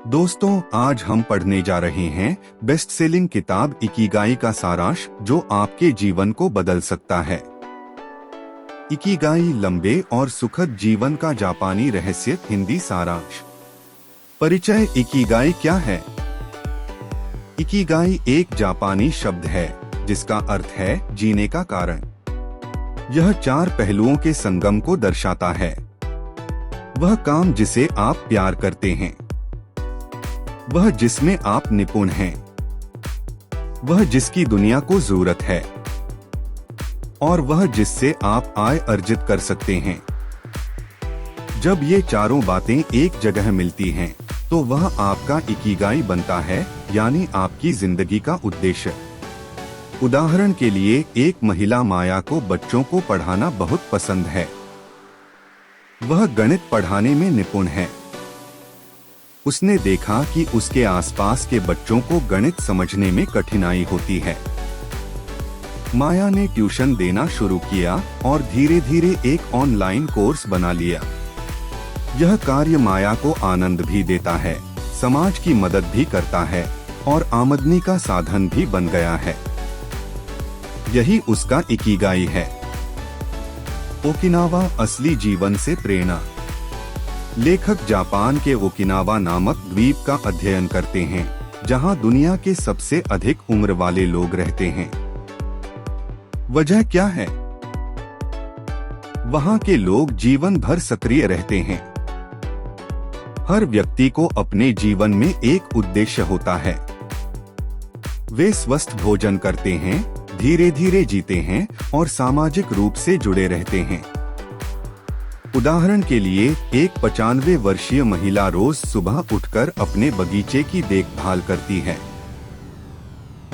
दोस्तों, आज हम पढ़ने जा रहे हैं बेस्ट सेलिंग किताब इकिगाई का सारांश, जो आपके जीवन को बदल सकता है। इकिगाई, लंबे और सुखद जीवन का जापानी रहस्य। हिंदी सारांश। परिचय। इकिगाई क्या है? इकिगाई एक जापानी शब्द है जिसका अर्थ है जीने का कारण। यह 4 पहलुओं के संगम को दर्शाता है। वह काम जिसे आप प्यार करते हैं, वह जिसमें आप निपुण हैं, वह जिसकी दुनिया को जरूरत है, और वह जिससे आप आय अर्जित कर सकते हैं। जब ये चारों बातें एक जगह मिलती हैं, तो वह आपका इकिगाई बनता है, यानी आपकी जिंदगी का उद्देश्य। उदाहरण के लिए, एक महिला माया को बच्चों को पढ़ाना बहुत पसंद है। वह गणित पढ़ाने में निपुण है। उसने देखा कि उसके आसपास के बच्चों को गणित समझने में कठिनाई होती है। माया ने ट्यूशन देना शुरू किया और धीरे धीरे एक ऑनलाइन कोर्स बना लिया। यह कार्य माया को आनंद भी देता है, समाज की मदद भी करता है और आमदनी का साधन भी बन गया है। यही उसका इकिगाई है। ओकिनावा, असली जीवन से प्रेरणा। लेखक जापान के ओकिनावा नामक द्वीप का अध्ययन करते हैं, जहां दुनिया के सबसे अधिक उम्र वाले लोग रहते हैं। वजह क्या है? वहां के लोग जीवन भर सक्रिय रहते हैं। हर व्यक्ति को अपने जीवन में एक उद्देश्य होता है। वे स्वस्थ भोजन करते हैं, धीरे धीरे जीते हैं और सामाजिक रूप से जुड़े रहते हैं। उदाहरण के लिए, एक 95 वर्षीय महिला रोज सुबह उठकर अपने बगीचे की देखभाल करती है।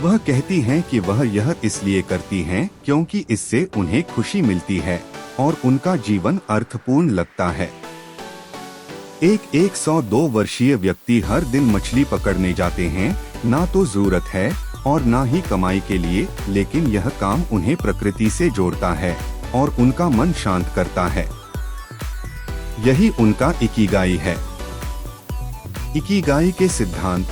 वह कहती हैं कि वह यह इसलिए करती हैं क्योंकि इससे उन्हें खुशी मिलती है और उनका जीवन अर्थपूर्ण लगता है। एक 102 वर्षीय व्यक्ति हर दिन मछली पकड़ने जाते हैं, ना तो जरूरत है और ना ही कमाई के लिए, लेकिन यह काम उन्हें प्रकृति से जोड़ता है और उनका मन शांत करता है। यही उनका इकिगाई है। इकिगाई के सिद्धांत।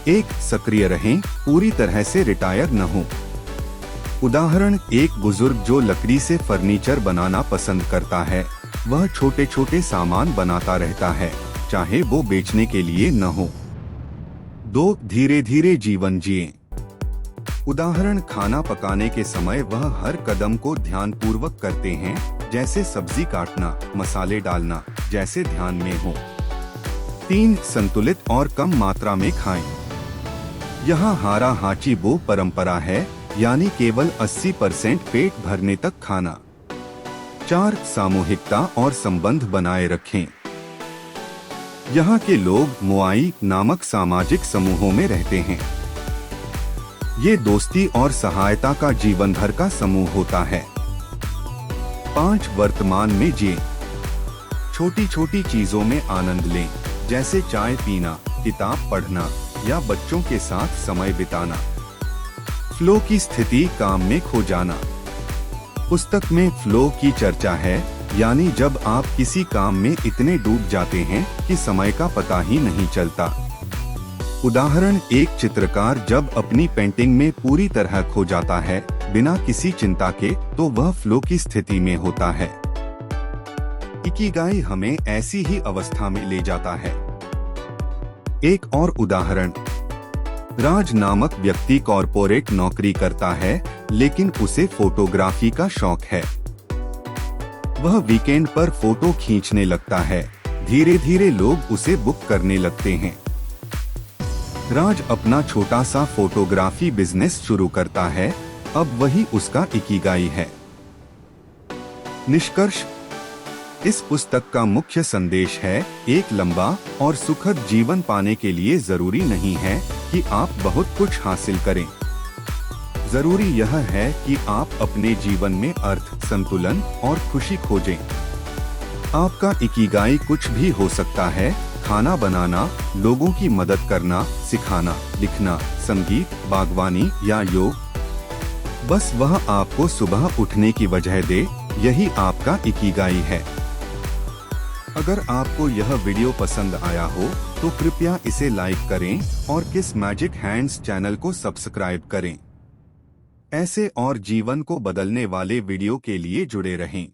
1. सक्रिय रहें, पूरी तरह से रिटायर न हो। उदाहरण, एक बुजुर्ग जो लकड़ी से फर्नीचर बनाना पसंद करता है, वह छोटे छोटे सामान बनाता रहता है, चाहे वो बेचने के लिए न हो। 2. धीरे धीरे जीवन जिएं। उदाहरण, खाना पकाने के समय वह हर कदम को ध्यानपूर्वक करते हैं, जैसे सब्जी काटना, मसाले डालना, जैसे ध्यान में हो। 3. संतुलित और कम मात्रा में खाएं। यहाँ हारा हाची बो परंपरा है, यानी केवल 80% पेट भरने तक खाना। 4. सामूहिकता और संबंध बनाए रखें। यहाँ के लोग मोआई नामक सामाजिक समूहों में रहते हैं। ये दोस्ती और सहायता का जीवन भर का समूह होता है। 5. वर्तमान में जिएं। छोटी छोटी चीजों में आनंद लें, जैसे चाय पीना, किताब पढ़ना या बच्चों के साथ समय बिताना। फ्लो की स्थिति, काम में खो जाना। पुस्तक में फ्लो की चर्चा है, यानी जब आप किसी काम में इतने डूब जाते हैं कि समय का पता ही नहीं चलता। उदाहरण, एक चित्रकार जब अपनी पेंटिंग में पूरी तरह खो जाता है, बिना किसी चिंता के, तो वह फ्लो की स्थिति में होता है। इकिगाई हमें ऐसी ही अवस्था में ले जाता है। एक और उदाहरण, राज नामक व्यक्ति कॉर्पोरेट नौकरी करता है, लेकिन उसे फोटोग्राफी का शौक है। वह वीकेंड पर फोटो खींचने लगता है। धीरे धीरे लोग उसे बुक करने लगते हैं। राज अपना छोटा सा फोटोग्राफी बिजनेस शुरू करता है। अब वही उसका इकिगाई है। निष्कर्ष। इस पुस्तक का मुख्य संदेश है, एक लंबा और सुखद जीवन पाने के लिए जरूरी नहीं है कि आप बहुत कुछ हासिल करें। जरूरी यह है कि आप अपने जीवन में अर्थ, संतुलन और खुशी खोजें। आपका इकिगाई कुछ भी हो सकता है। खाना बनाना, लोगों की मदद करना, सिखाना, लिखना, संगीत, बागवानी या योग। बस वह आपको सुबह उठने की वजह दे, यही आपका इकिगाई है। अगर आपको यह वीडियो पसंद आया हो तो कृपया इसे लाइक करें और किस मैजिक हैंड्स चैनल को सब्सक्राइब करें। ऐसे और जीवन को बदलने वाले वीडियो के लिए जुड़े रहें।